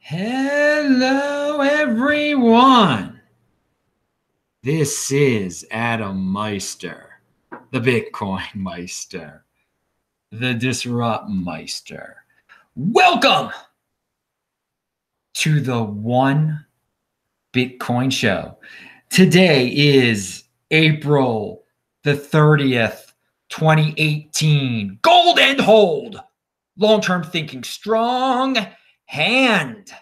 Hello, everyone. This is Adam Meister, the Bitcoin Meister, the Disrupt Meister. Welcome to the One Bitcoin Show. Today is April the 30th, 2018. Gold and hold. Long-term thinking, strong hand.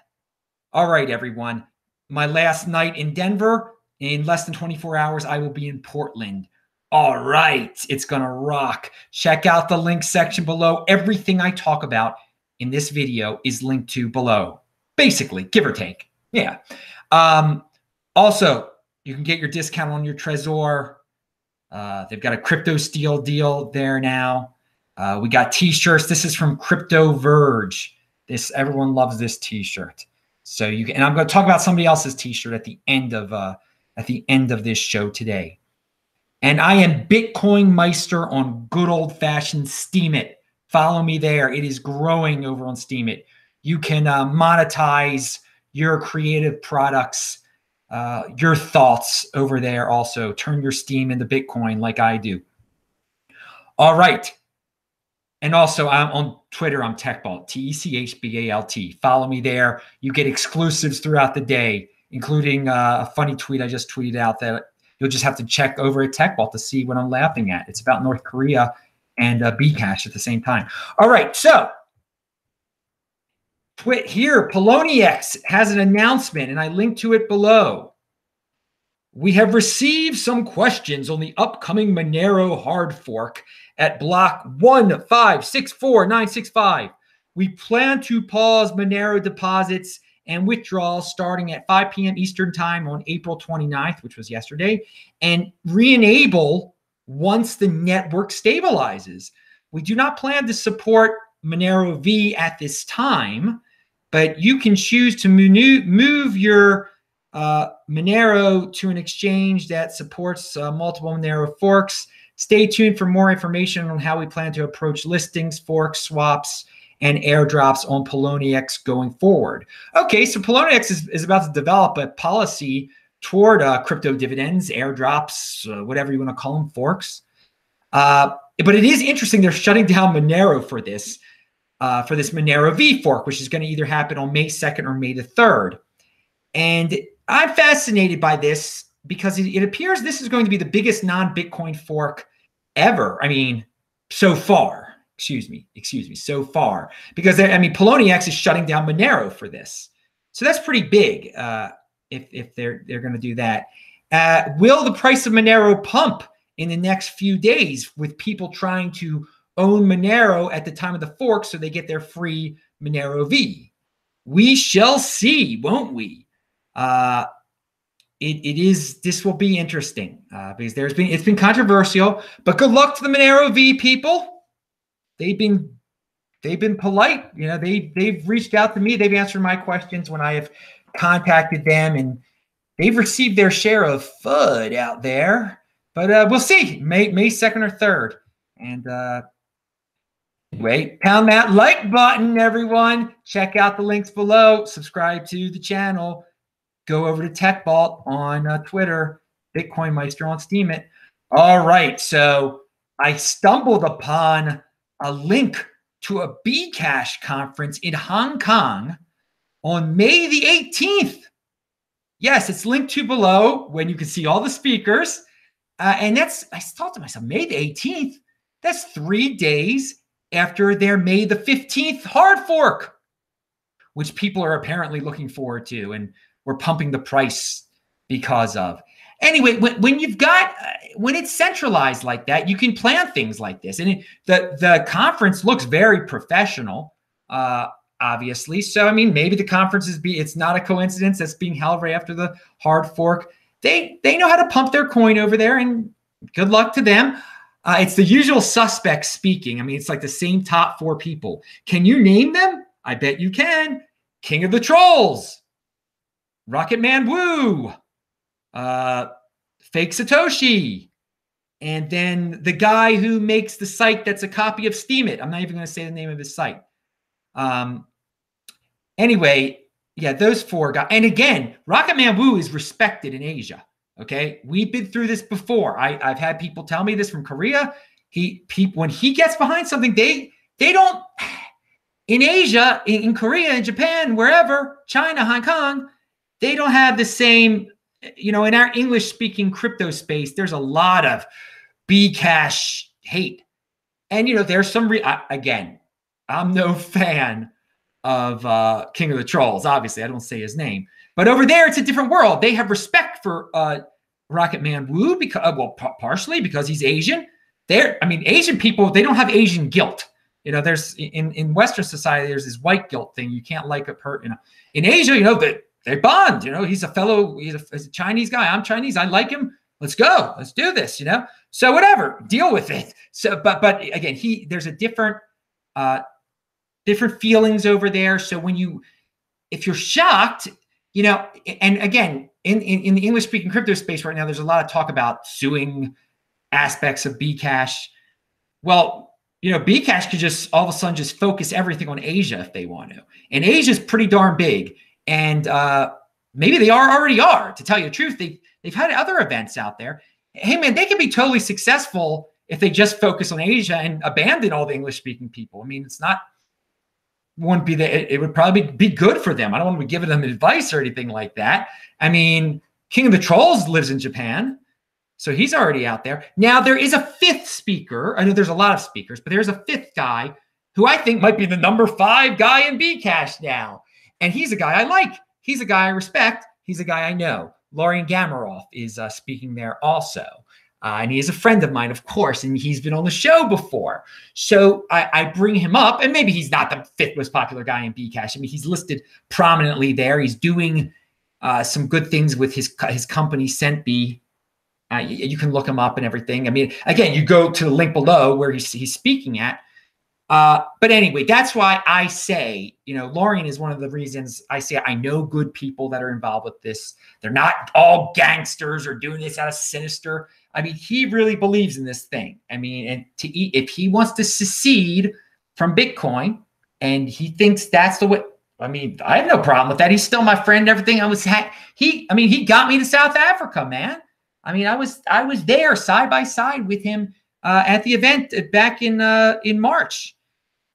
All right, everyone. My last night in Denver. In less than 24 hours, I will be in Portland. All right. It's going to rock. Check out the link section below. Everything I talk about in this video is linked to below. Basically, give or take. Yeah. Also, you can get your discount on your Trezor. They've got a crypto steel deal there now. We got t-shirts. This is from Crypto Verge. Everyone loves this t-shirt. So you can, and I'm going to talk about somebody else's t-shirt at the end of this show today. And I am Bitcoin Meister on good old-fashioned Steemit. Follow me there. It is growing over on Steemit. You can monetize your creative products, your thoughts over there also. Turn your Steem into Bitcoin like I do. All right. And also, I'm on Twitter. I'm TechBalt, TechBalt. Follow me there. You get exclusives throughout the day, including a funny tweet I just tweeted out that you'll just have to check over at TechBalt to see what I'm laughing at. It's about North Korea and Bcash at the same time. All right, so here, Poloniex has an announcement, and I linked to it below. We have received some questions on the upcoming Monero hard fork at block 1564965. We plan to pause Monero deposits and withdrawals starting at 5 p.m. Eastern time on April 29th, which was yesterday, and re-enable once the network stabilizes. We do not plan to support MoneroV at this time, but you can choose to move your Monero to an exchange that supports multiple Monero forks. Stay tuned for more information on how we plan to approach listings, forks, swaps, and airdrops on Poloniex going forward. Okay, so Poloniex is about to develop a policy toward crypto dividends, airdrops, whatever you want to call them, forks. But it is interesting they're shutting down Monero for this MoneroV fork, which is going to either happen on May 2nd or May the 3rd. And I'm fascinated by this because it appears this is going to be the biggest non-Bitcoin fork ever. I mean, so far, excuse me, so far, because Poloniex is shutting down Monero for this. So that's pretty big if they're going to do that. Will the price of Monero pump in the next few days with people trying to own Monero at the time of the fork so they get their free MoneroV? We shall see, won't we? This will be interesting because it's been controversial, but good luck to the MoneroV people. They've been polite. You know, they've reached out to me. They've answered my questions when I have contacted them, and they've received their share of FUD out there. But we'll see, May 2nd or 3rd. And wait, pound that like button, everyone. Check out the links below. Subscribe to the channel. Go over to TechBalt on Twitter, Bitcoin Meister on Steemit. All right, so I stumbled upon a link to a Bcash conference in Hong Kong on May the 18th. Yes, it's linked to below when you can see all the speakers. And I thought to myself, May the 18th? That's 3 days after their May the 15th hard fork, which people are apparently looking forward to. And we're pumping the price because of. Anyway, when it's centralized like that, you can plan things like this. And the conference looks very professional, obviously. So, maybe the conference it's not a coincidence that's being held right after the hard fork. They know how to pump their coin over there, and good luck to them. It's the usual suspects speaking. It's like the same top 4 people. Can you name them? I bet you can. King of the Trolls. Rocket Man Woo, Fake Satoshi, and then the guy who makes the site that's a copy of Steemit. I'm not even going to say the name of his site. Anyway, Yeah, those four guys. And again, Rocket Man Wu is respected in Asia. Okay, we've been through this before. I've had people tell me this from Korea. When he gets behind something, they don't in Asia, in Korea, in Japan, wherever, China, Hong Kong, they don't have the same. In our English speaking crypto space, there's a lot of Bcash hate, and there's some. Again, I'm no fan of King of the Trolls. Obviously, I don't say his name. But over there, it's a different world. They have respect for Rocket Man Wu because, partially because he's Asian. Asian people, they don't have Asian guilt. There's in Western society, there's this white guilt thing. You can't like a person. In Asia, they bond. He's a Chinese guy. I'm Chinese. I like him. Let's go. Let's do this. So whatever, deal with it. So, but again, there's a different feelings over there. So if you're shocked. And again, in the English speaking crypto space right now, there's a lot of talk about suing aspects of Bcash. Well, Bcash could just all of a sudden just focus everything on Asia if they want to. And Asia is pretty darn big. And maybe they already are, to tell you the truth. They've had other events out there. Hey, man, they could be totally successful if they just focus on Asia and abandon all the English speaking people. It's not. It would probably be good for them. I don't want to be giving them advice or anything like that. King of the Trolls lives in Japan, so he's already out there. Now there is a fifth speaker. I know there's a lot of speakers, but there's a fifth guy who I think might be the number 5 guy in Bcash now. And he's a guy I like. He's a guy I respect. He's a guy I know. Lorian Gamarov is speaking there also. And he is a friend of mine, of course, and he's been on the show before. So I bring him up, and maybe he's not the 5th most popular guy in Bcash. He's listed prominently there. He's doing some good things with his company, CentB. You can look him up and everything. Again, you go to the link below where he's speaking at. But anyway, that's why I say, Lorian is one of the reasons I say I know good people that are involved with this. They're not all gangsters or doing this out of sinister. He really believes in this thing. And if he wants to secede from Bitcoin and he thinks that's the way, I have no problem with that. He's still my friend. Everything he got me to South Africa, man. I was there side by side with him at the event back in March.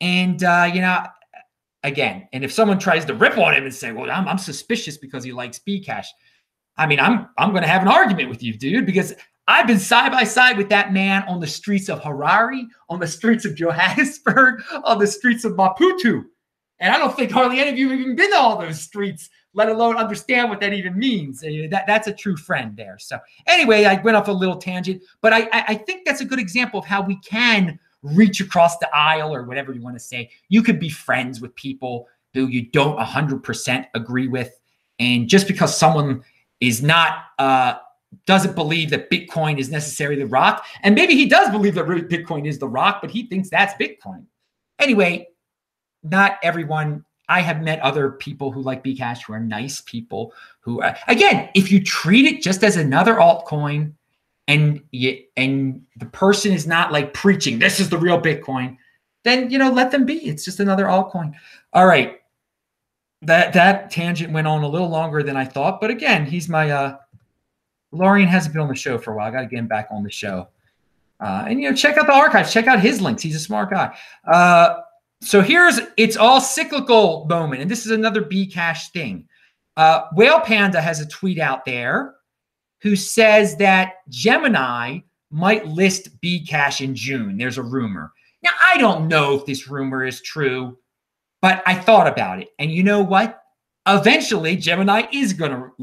And again, and if someone tries to rip on him and say, "Well, I'm suspicious because he likes Bcash," I'm going to have an argument with you, dude, because I've been side by side with that man on the streets of Harare, on the streets of Johannesburg, on the streets of Maputo. And I don't think hardly any of you have even been to all those streets, let alone understand what that even means. That's a true friend there. So anyway, I went off a little tangent, but I think that's a good example of how we can reach across the aisle, or whatever you want to say. You could be friends with people who you don't 100% agree with. And just because someone is not, doesn't believe that Bitcoin is necessarily the rock, and maybe he does believe that Bitcoin is the rock, but he thinks that's Bitcoin. Anyway, not everyone. I have met other people who like Bcash who are nice people who, again, if you treat it just as another altcoin, and the person is not like preaching, this is the real Bitcoin, then, let them be. It's just another altcoin. All right. That tangent went on a little longer than I thought, but again, he's my, Lorian hasn't been on the show for a while. I got to get him back on the show. And, check out the archives, check out his links. He's a smart guy. So it's all cyclical moment. And this is another Bcash thing. Whale Panda has a tweet out there who says that Gemini might list Bcash in June. There's a rumor. Now, I don't know if this rumor is true, but I thought about it. And you know what? Eventually, Gemini is gonna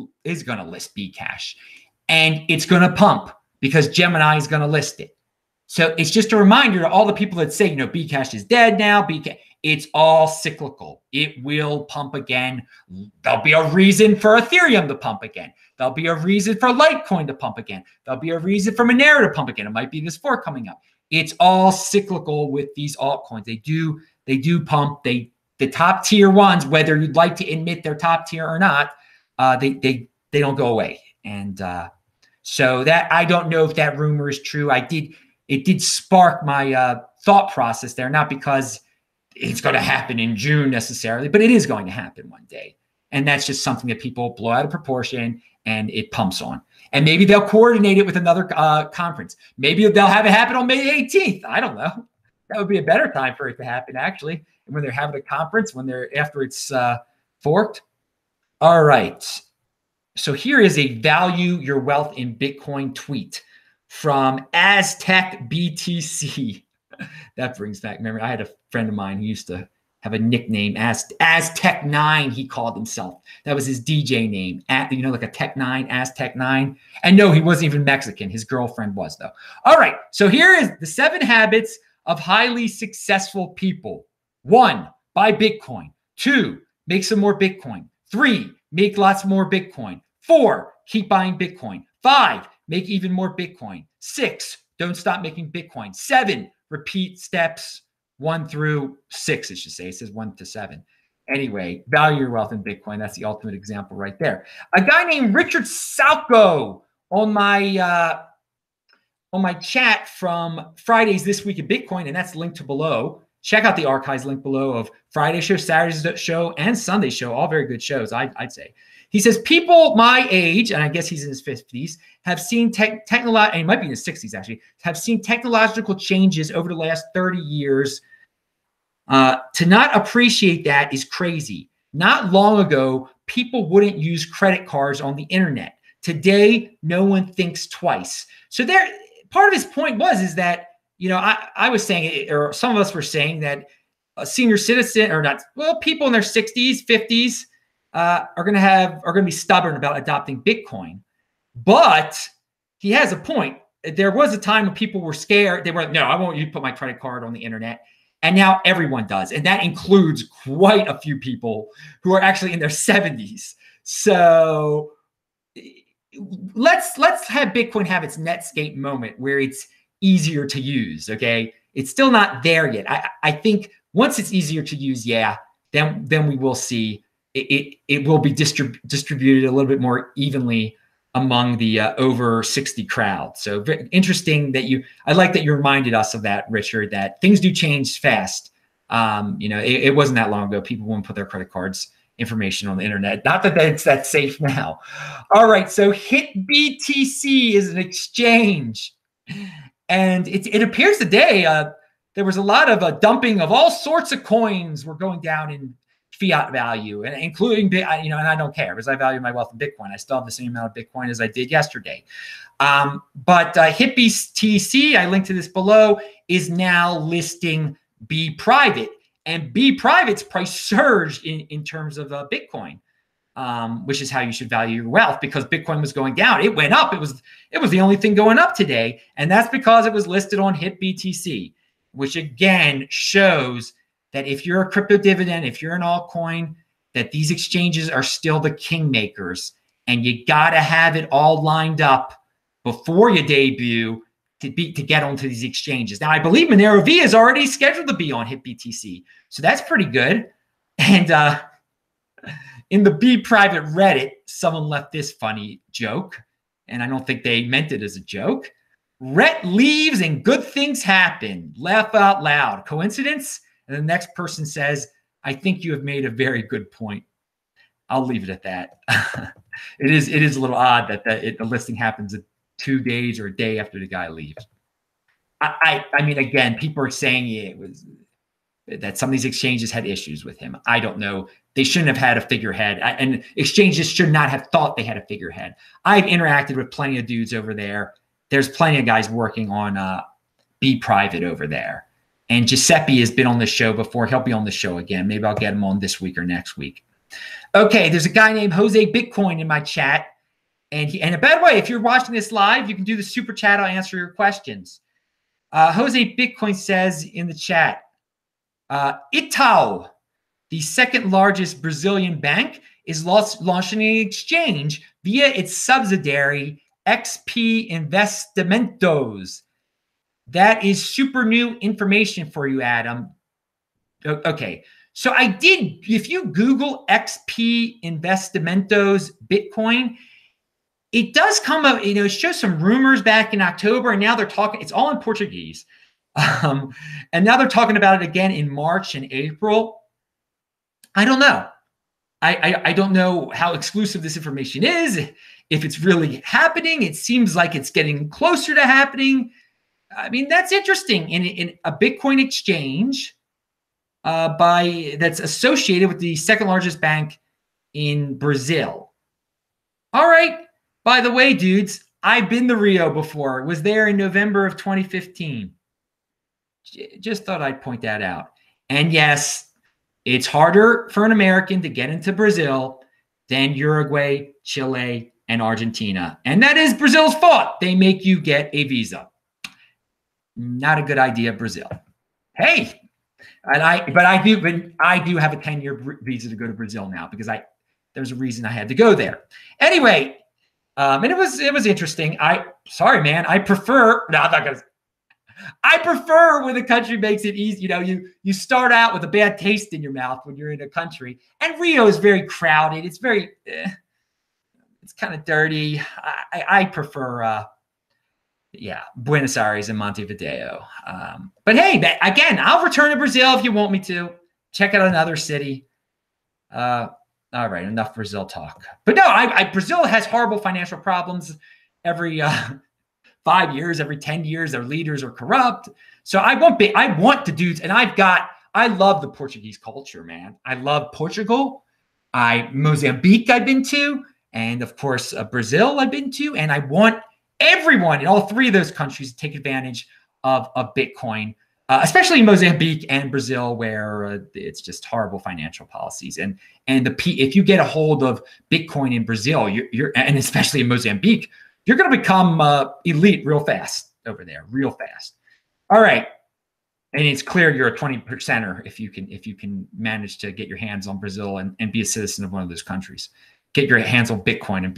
list Bcash. And it's going to pump because Gemini is going to list it. So it's just a reminder to all the people that say, Bcash is dead now. It's all cyclical. It will pump again. There'll be a reason for Ethereum to pump again. There'll be a reason for Litecoin to pump again. There'll be a reason for Monero to pump again. It might be this fork coming up. It's all cyclical with these altcoins. They do pump. The top tier ones, whether you'd like to admit they're top tier or not, they don't go away. And so that, I don't know if that rumor is true. It did spark my thought process there, not because it's going to happen in June necessarily, but it is going to happen one day. And that's just something that people blow out of proportion and it pumps on. And maybe they'll coordinate it with another conference. Maybe they'll have it happen on May 18th. I don't know. That would be a better time for it to happen, actually. And when they're having a conference, after it's forked. All right. So here is a value your wealth in Bitcoin tweet from Aztec BTC. That brings back memory. I had a friend of mine who used to have a nickname, Aztec 9, he called himself. That was his DJ name, like a Tech 9, Aztec 9. And no, he wasn't even Mexican. His girlfriend was, though. All right, so here is the 7 habits of highly successful people. 1, buy Bitcoin. 2, make some more Bitcoin. 3, make lots more Bitcoin. 4, keep buying Bitcoin. 5, make even more Bitcoin. 6, don't stop making Bitcoin. 7, repeat steps 1 through 6, it should say. It says 1 to 7. Anyway, value your wealth in Bitcoin. That's the ultimate example right there. A guy named Richard Salko on my chat from Fridays This Week in Bitcoin, and that's linked to below. Check out the archives link below of Friday's show, Saturday's show, and Sunday's show. All very good shows, I'd say. He says, people my age, and I guess he's in his 50s, have seen and he might be in his 60s actually, have seen technological changes over the last 30 years. To not appreciate that is crazy. Not long ago, people wouldn't use credit cards on the internet. Today, no one thinks twice. So part of his point is that, I was saying, or some of us were saying that a senior citizen people in their 60s, 50s, are going to be stubborn about adopting Bitcoin. But he has a point. There was a time when people were scared. They were, no, I won't put my credit card on the internet. And now everyone does. And that includes quite a few people who are actually in their 70s. So let's have Bitcoin have its Netscape moment where it's easier to use, okay? It's still not there yet. I think once it's easier to use, then we will see it will be distributed a little bit more evenly among the over 60 crowd. So very interesting that I like that you reminded us of that, Richard, that things do change fast. It wasn't that long ago. People wouldn't put their credit cards information on the internet. Not that it's that safe now. All right, so HitBTC is an exchange. And it appears today there was a lot of dumping of all sorts of coins were going down in fiat value, and including, and I don't care because I value my wealth in Bitcoin. I still have the same amount of Bitcoin as I did yesterday. But HitBTC, I linked to this below, is now listing Bprivate, and Bprivate's price surged in terms of Bitcoin, which is how you should value your wealth, because Bitcoin was going down. It went up. It was the only thing going up today, and that's because it was listed on HitBTC, which again shows that if you're a crypto dividend, if you're an altcoin, that these exchanges are still the kingmakers, and you got to have it all lined up before you debut to get onto these exchanges. Now, I believe MoneroV is already scheduled to be on HitBTC, so that's pretty good. And in the Bprivate Reddit, someone left this funny joke, and I don't think they meant it as a joke. Rhett leaves and good things happen. Laugh out loud. Coincidence? And the next person says, I think you have made a very good point. I'll leave it at that. It is a little odd that the listing happens 2 days or a day after the guy leaves. I mean, again, people are saying it was that some of these exchanges had issues with him. I don't know. They shouldn't have had a figurehead, and exchanges should not have thought they had a figurehead. I've interacted with plenty of dudes over there. There's plenty of guys working on Bprivate over there. And Giuseppe has been on the show before. He'll be on the show again. Maybe I'll get him on this week or next week. Okay, there's a guy named Jose Bitcoin in my chat. And by the way, if you're watching this live, you can do the super chat. I'll answer your questions. Jose Bitcoin says in the chat, Itaú, the second largest Brazilian bank, is launching an exchange via its subsidiary XP Investimentos. That is super new information for you, Adam. Okay, so if you Google XP Investimentos Bitcoin, it does come up, it shows some rumors back in October, and now they're talking, it's all in Portuguese. And now they're talking about it again in March and April. I don't know. I don't know how exclusive this information is. If it's really happening, it seems like it's getting closer to happening. I mean, that's interesting. In a Bitcoin exchange that's associated with the second largest bank in Brazil. All right. By the way, dudes, I've been to Rio before. Was there in November of 2015. Just thought I'd point that out. And yes, it's harder for an American to get into Brazil than Uruguay, Chile, and Argentina. And that is Brazil's fault. They make you get a visa. Not a good idea, Brazil. Hey, but I do have a 10-year visa to go to Brazil now because there's a reason I had to go there. Anyway, and it was interesting. Sorry, man. I prefer. No, I'm not gonna. I prefer when the country makes it easy. You know, you start out with a bad taste in your mouth when you're in a country. And Rio is very crowded. It's very, it's kind of dirty. I prefer, Buenos Aires and Montevideo. But hey, again, I'll return to Brazil if you want me to. Check out another city. All right, enough Brazil talk. But no, Brazil has horrible financial problems every 5 years, every 10 years, their leaders are corrupt. So I want the dudes, and I love the Portuguese culture, man. I love Portugal. Mozambique I've been to, and of course, Brazil I've been to, and I want everyone in all three of those countries to take advantage of Bitcoin, especially Mozambique and Brazil, where it's just horrible financial policies. And if you get a hold of Bitcoin in Brazil, and especially in Mozambique, you're going to become elite real fast over there, real fast. All right, and it's clear you're a 20%er if you can manage to get your hands on Brazil and be a citizen of one of those countries. Get your hands on Bitcoin and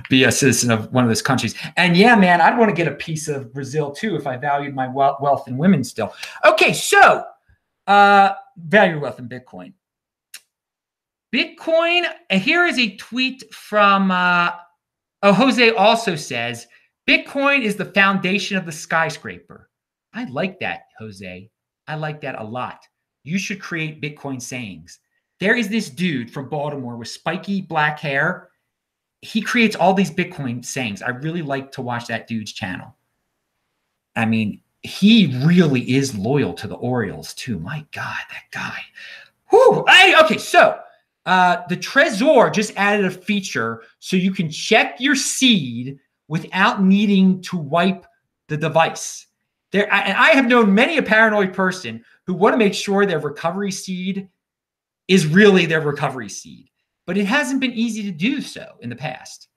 be a citizen of one of those countries. And yeah, man, I'd want to get a piece of Brazil too if I valued my wealth in women still. Okay, so value wealth in Bitcoin. Bitcoin. Here is a tweet from. Jose also says, Bitcoin is the foundation of the skyscraper. I like that, Jose. I like that a lot. You should create Bitcoin sayings. There is this dude from Baltimore with spiky black hair. He creates all these Bitcoin sayings. I really like to watch that dude's channel. I mean, he really is loyal to the Orioles too. My God, that guy. Whew. Okay, so the Trezor just added a feature so you can check your seed without needing to wipe the device. And I have known many a paranoid person who want to make sure their recovery seed is really their recovery seed, but it hasn't been easy to do so in the past.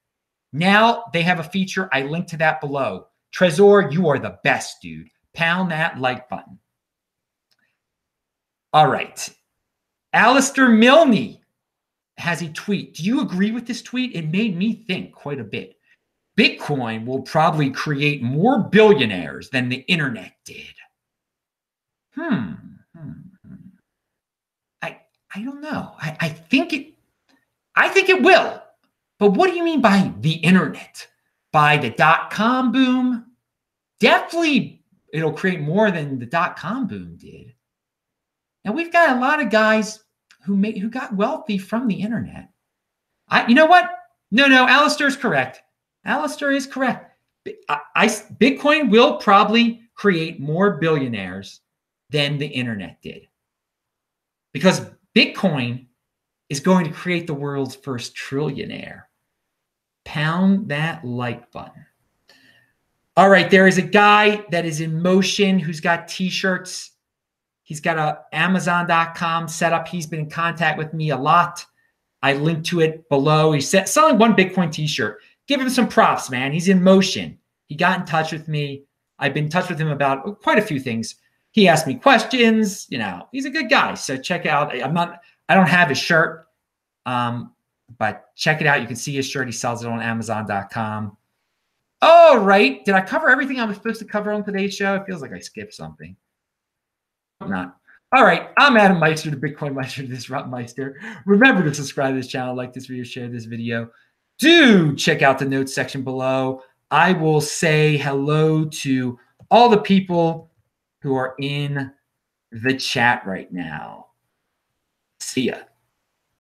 Now they have a feature. I linked to that below. Trezor, you are the best, dude. Pound that like button. All right. Alistair Milne has a tweet. Do you agree with this tweet? It made me think quite a bit. Bitcoin will probably create more billionaires than the internet did. I don't know. I think it will. But what do you mean by the internet? By the .com boom? Definitely it'll create more than the .com boom did. And we've got a lot of guys who got wealthy from the internet. You know what? No, Alistair is correct. Alistair is correct. Bitcoin will probably create more billionaires than the internet did. Because Bitcoin is going to create the world's first trillionaire. Pound that like button. All right, there is a guy that is in motion who's got t-shirts. He's got a Amazon.com set up. He's been in contact with me a lot. I linked to it below. He's selling one Bitcoin t-shirt. Give him some props, man. He's in motion. He got in touch with me. I've been in touch with him about quite a few things. He asked me questions. You know, he's a good guy. So check out. I don't have his shirt, but check it out. You can see his shirt. He sells it on Amazon.com. All right. Did I cover everything I was supposed to cover on today's show? It feels like I skipped something. Not. All right. I'm Adam Meister, the Bitcoin Meister, the Disrupt Meister. Remember to subscribe to this channel, like this video, share this video. Do check out the notes section below. I will say hello to all the people who are in the chat right now. See ya.